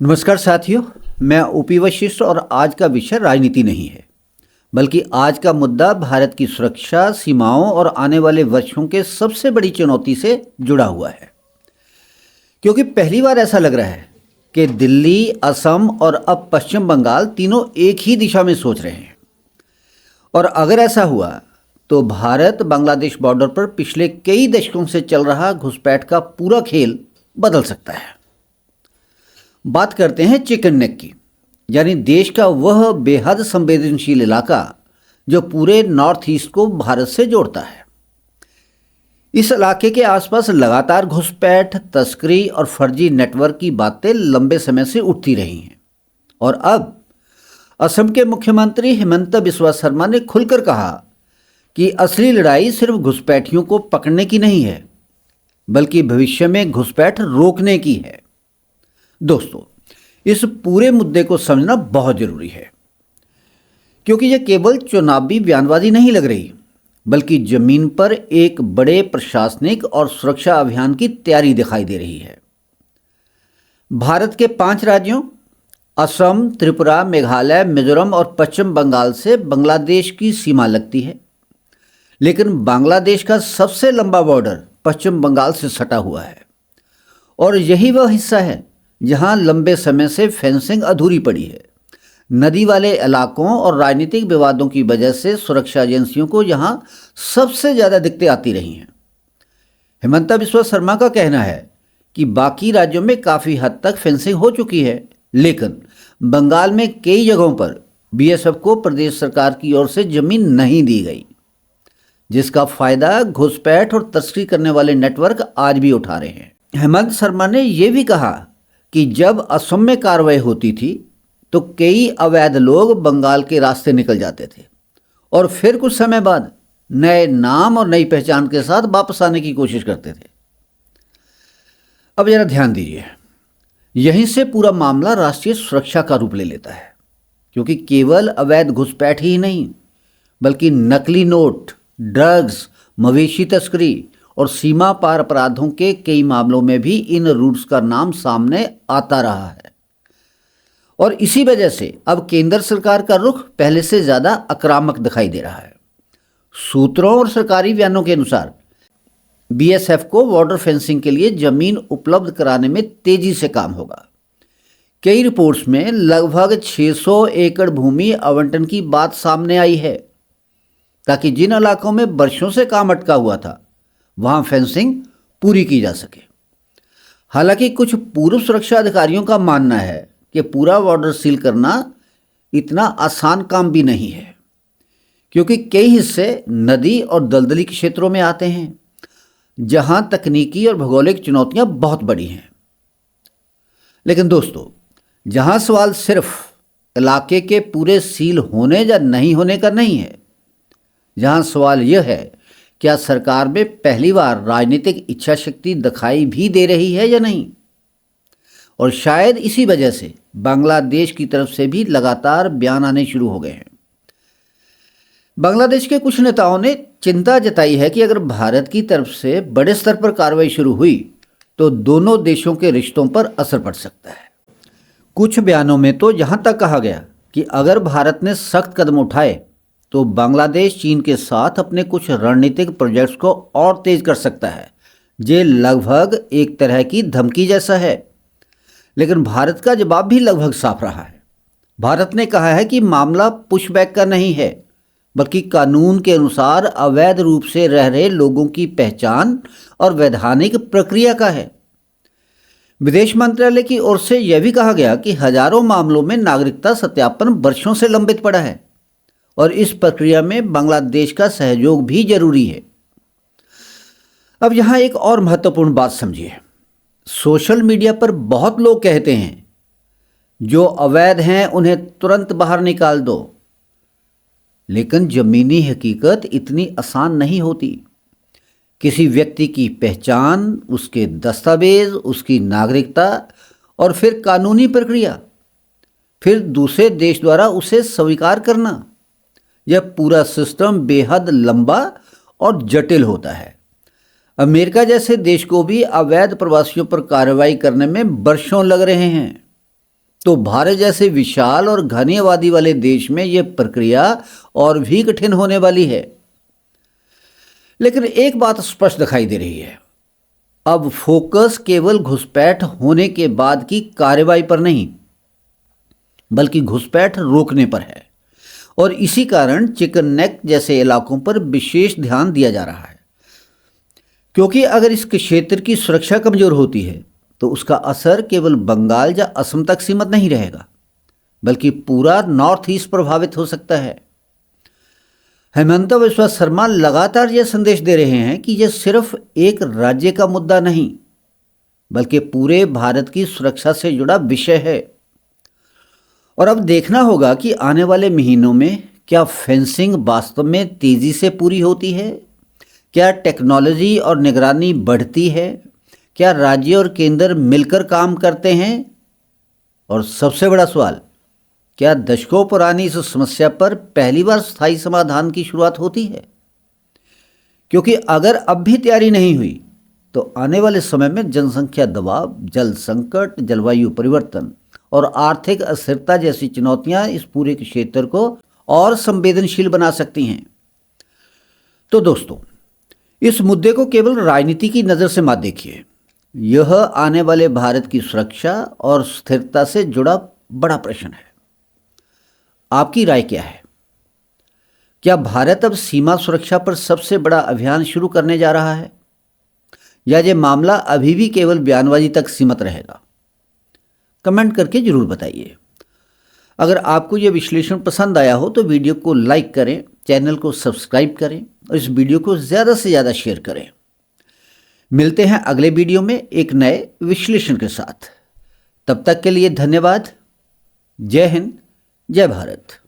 नमस्कार साथियों, मैं ओपी वशिष्ठ और आज का विषय राजनीति नहीं है, बल्कि आज का मुद्दा भारत की सुरक्षा, सीमाओं और आने वाले वर्षों के सबसे बड़ी चुनौती से जुड़ा हुआ है। क्योंकि पहली बार ऐसा लग रहा है कि दिल्ली, असम और अब पश्चिम बंगाल तीनों एक ही दिशा में सोच रहे हैं। और अगर ऐसा हुआ तो भारत बांग्लादेश बॉर्डर पर पिछले कई दशकों से चल रहा घुसपैठ का पूरा खेल बदल सकता है। बात करते हैं चिकन नेक की, यानी देश का वह बेहद संवेदनशील इलाका जो पूरे नॉर्थ ईस्ट को भारत से जोड़ता है। इस इलाके के आसपास लगातार घुसपैठ, तस्करी और फर्जी नेटवर्क की बातें लंबे समय से उठती रही हैं। और अब असम के मुख्यमंत्री हिमंता बिस्वा शर्मा ने खुलकर कहा कि असली लड़ाई सिर्फ घुसपैठियों को पकड़ने की नहीं है, बल्कि भविष्य में घुसपैठ रोकने की है। दोस्तों, इस पूरे मुद्दे को समझना बहुत जरूरी है, क्योंकि यह केवल चुनावी बयानबाजी नहीं लग रही, बल्कि जमीन पर एक बड़े प्रशासनिक और सुरक्षा अभियान की तैयारी दिखाई दे रही है। भारत के 5 राज्यों असम, त्रिपुरा, मेघालय, मिजोरम और पश्चिम बंगाल से बांग्लादेश की सीमा लगती है, लेकिन बांग्लादेश का सबसे लंबा बॉर्डर पश्चिम बंगाल से सटा हुआ है। और यही वह हिस्सा है जहां लंबे समय से फेंसिंग अधूरी पड़ी है। नदी वाले इलाकों और राजनीतिक विवादों की वजह से सुरक्षा एजेंसियों को यहां सबसे ज़्यादा दिक्कतें आती रही हैं। हिमंता बिस्वा शर्मा का कहना है कि बाकी राज्यों में काफ़ी हद तक फेंसिंग हो चुकी है, लेकिन बंगाल में कई जगहों पर बीएसएफ को प्रदेश सरकार की ओर से जमीन नहीं दी गई, जिसका फ़ायदा घुसपैठ और तस्करी करने वाले नेटवर्क आज भी उठा रहे हैं। हेमंत शर्मा ने यह भी कहा कि जब असम में कार्रवाई होती थी तो कई अवैध लोग बंगाल के रास्ते निकल जाते थे और फिर कुछ समय बाद नए नाम और नई पहचान के साथ वापस आने की कोशिश करते थे। अब जरा ध्यान दीजिए, यहीं से पूरा मामला राष्ट्रीय सुरक्षा का रूप ले लेता है, क्योंकि केवल अवैध घुसपैठ ही नहीं, बल्कि नकली नोट, ड्रग्स, मवेशी तस्करी और सीमा पार अपराधों के कई मामलों में भी इन रूट्स का नाम सामने आता रहा है। और इसी वजह से अब केंद्र सरकार का रुख पहले से ज़्यादा आक्रामक दिखाई दे रहा है। सूत्रों और सरकारी बयानों के अनुसार बीएसएफ को बॉर्डर फेंसिंग के लिए जमीन उपलब्ध कराने में तेजी से काम होगा। कई रिपोर्ट्स में लगभग 600 एकड़ भूमि आवंटन की बात सामने आई है, ताकि जिन इलाकों में वर्षों से काम अटका हुआ था वहां फेंसिंग पूरी की जा सके। हालांकि कुछ पूर्व सुरक्षा अधिकारियों का मानना है कि पूरा बॉर्डर सील करना इतना आसान काम भी नहीं है, क्योंकि कई हिस्से नदी और दलदली के क्षेत्रों में आते हैं, जहां तकनीकी और भौगोलिक चुनौतियां बहुत बड़ी हैं। लेकिन दोस्तों, जहां सवाल सिर्फ इलाके के पूरे सील होने या नहीं होने का नहीं है, जहां सवाल यह है क्या सरकार में पहली बार राजनीतिक इच्छा शक्ति दिखाई भी दे रही है या नहीं। और शायद इसी वजह से बांग्लादेश की तरफ से भी लगातार बयान आने शुरू हो गए हैं। बांग्लादेश के कुछ नेताओं ने चिंता जताई है कि अगर भारत की तरफ से बड़े स्तर पर कार्रवाई शुरू हुई तो दोनों देशों के रिश्तों पर असर पड़ सकता है। कुछ बयानों में तो यहाँ तक कहा गया कि अगर भारत ने सख्त कदम उठाए तो बांग्लादेश चीन के साथ अपने कुछ रणनीतिक प्रोजेक्ट्स को और तेज कर सकता है, जो लगभग एक तरह की धमकी जैसा है। लेकिन भारत का जवाब भी लगभग साफ रहा है। भारत ने कहा है कि मामला पुशबैक का नहीं है, बल्कि कानून के अनुसार अवैध रूप से रह रहे लोगों की पहचान और वैधानिक प्रक्रिया का है। विदेश मंत्रालय की ओर से यह भी कहा गया कि हजारों मामलों में नागरिकता सत्यापन वर्षों से लंबित पड़ा है और इस प्रक्रिया में बांग्लादेश का सहयोग भी जरूरी है। अब यहाँ एक और महत्वपूर्ण बात समझिए। सोशल मीडिया पर बहुत लोग कहते हैं जो अवैध हैं उन्हें तुरंत बाहर निकाल दो, लेकिन जमीनी हकीकत इतनी आसान नहीं होती। किसी व्यक्ति की पहचान, उसके दस्तावेज, उसकी नागरिकता और फिर कानूनी प्रक्रिया, फिर दूसरे देश द्वारा उसे स्वीकार करना, यह पूरा सिस्टम बेहद लंबा और जटिल होता है। अमेरिका जैसे देश को भी अवैध प्रवासियों पर कार्रवाई करने में वर्षों लग रहे हैं। तो भारत जैसे विशाल और घनी आबादी वाले देश में यह प्रक्रिया और भी कठिन होने वाली है। लेकिन एक बात स्पष्ट दिखाई दे रही है, अब फोकस केवल घुसपैठ होने के बाद की कार्रवाई पर नहीं, बल्कि घुसपैठ रोकने पर है। और इसी कारण चिकन नेक जैसे इलाकों पर विशेष ध्यान दिया जा रहा है, क्योंकि अगर इस क्षेत्र की सुरक्षा कमजोर होती है तो उसका असर केवल बंगाल या असम तक सीमित नहीं रहेगा, बल्कि पूरा नॉर्थ ईस्ट प्रभावित हो सकता है। हेमंत बिस्वा शर्मा लगातार यह संदेश दे रहे हैं कि यह सिर्फ एक राज्य का मुद्दा नहीं, बल्कि पूरे भारत की सुरक्षा से जुड़ा विषय है। और अब देखना होगा कि आने वाले महीनों में क्या फेंसिंग वास्तव में तेजी से पूरी होती है, क्या टेक्नोलॉजी और निगरानी बढ़ती है, क्या राज्य और केंद्र मिलकर काम करते हैं, और सबसे बड़ा सवाल, क्या दशकों पुरानी इस समस्या पर पहली बार स्थायी समाधान की शुरुआत होती है? क्योंकि अगर अब भी तैयारी नहीं हुई तो आने वाले समय में जनसंख्या दबाव, जल संकट, जलवायु परिवर्तन और आर्थिक अस्थिरता जैसी चुनौतियां इस पूरे क्षेत्र को और संवेदनशील बना सकती हैं। तो दोस्तों, इस मुद्दे को केवल राजनीति की नज़र से मत देखिए। यह आने वाले भारत की सुरक्षा और स्थिरता से जुड़ा बड़ा प्रश्न है। आपकी राय क्या है? क्या भारत अब सीमा सुरक्षा पर सबसे बड़ा अभियान शुरू करने जा रहा है, या ये मामला अभी भी केवल बयानबाजी तक सीमित रहेगा? कमेंट करके जरूर बताइए। अगर आपको यह विश्लेषण पसंद आया हो तो वीडियो को लाइक करें, चैनल को सब्सक्राइब करें और इस वीडियो को ज़्यादा से ज़्यादा शेयर करें। मिलते हैं अगले वीडियो में एक नए विश्लेषण के साथ। तब तक के लिए धन्यवाद। जय हिंद, जय भारत।